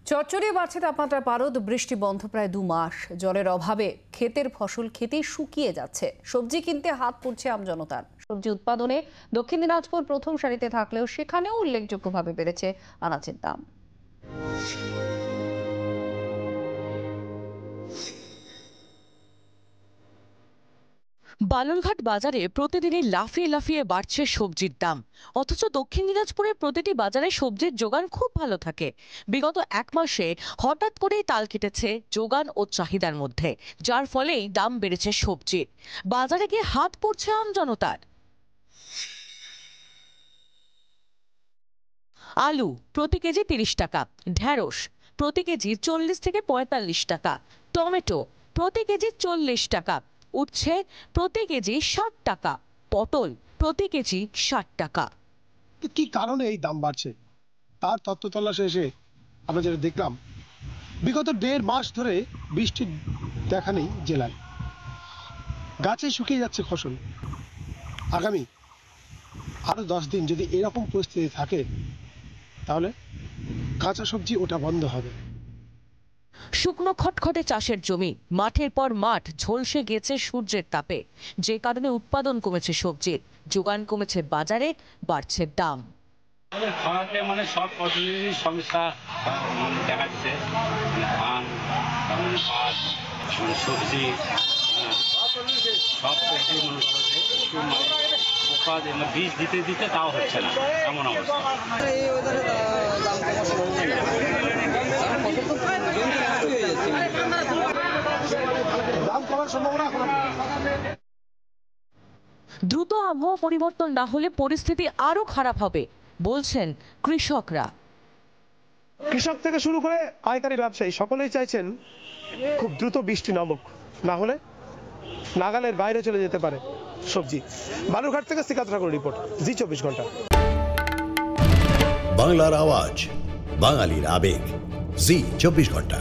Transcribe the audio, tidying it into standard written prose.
চচ্চড়ি বাড়ছে তাপমাত্রা পারদ, বৃষ্টি বন্ধ প্রায় 2 মাস। জলের অভাবে ক্ষেতের ফসল খেতেই শুকিয়ে যাচ্ছে। সবজি কিনতে হাত পড়ছে আমজনতার। সবজি উৎপাদনে দক্ষিণ দিনাজপুর প্রথম সারিতে থাকলেও সেখানেও উল্লেখযোগ্যভাবে বেড়েছে আনাজের দাম। বালুরঘাট বাজারে প্রতিদিনই লাফিয়ে লাফিয়ে বাড়ছে সবজির দাম, অথচ দক্ষিণ দিনাজপুরের প্রতিটি বাজারে সবজির যোগান খুব ভালো থাকে। বিগত 1 মাসে হঠাৎ করেই তাল কেটেছে যোগান ও চাহিদার মধ্যে, যার ফলেই দাম বেড়েছে সবজির। বাজারে গিয়ে হাত পড়ছে আমজনতার। আলু প্রতি কেজি 30 টাকা, ঢেঁড়স প্রতি কেজি 40 থেকে 45 টাকা, টমেটো প্রতি কেজি 40 টাকা, উচ্ছে প্রতি কেজি 60 টাকা, পটল প্রতি কেজি 60 টাকা। কি কারণে এই দাম বাড়ছে তার তথ্য তল্লাশি এসে আমরা যেটা দেখলাম, বিগত 1.5 মাস ধরে বৃষ্টির দেখা নেই জেলায়। গাছে শুকিয়ে যাচ্ছে ফসল। আগামী আরো 10 দিন যদি এরকম পরিস্থিতি থাকে তাহলে কাঁচা সবজি ওটা বন্ধ হবে। শুকনো খটখটে চাষের জমি, মাঠের পর মাঠ ঝলসে গেছে সূর্যের তাপে, যে কারণে উৎপাদন কমেছে সবজির, যোগান কমেছে বাজারে, বাড়ছে দাম। খরাতে সব ফসলেরই সমস্যা দেখা দিচ্ছে। ধান, পাট, সবজি সব ক্ষেত্রে বীজ দিতে দিতে তাও হচ্ছে না, এমন অবস্থা। দ্রুত আবহাওয়া পরিবর্তন না হলে পরিস্থিতি আরো খারাপ হবে বলছেন কৃষকরা। কৃষক থেকে শুরু করে পাইকারি ব্যবসায়ী সকলেই চাইছেন খুব দ্রুত বৃষ্টি নামুক, না হলে নাগালের বাইরে চলে যেতে পারে সবজি। বালুরঘাট থেকে সিকাত ঠাকুর রিপোর্ট, জি 24 ঘন্টা। বাংলার আওয়াজ, বাঙালির আবেগ, জি 24 ঘন্টা।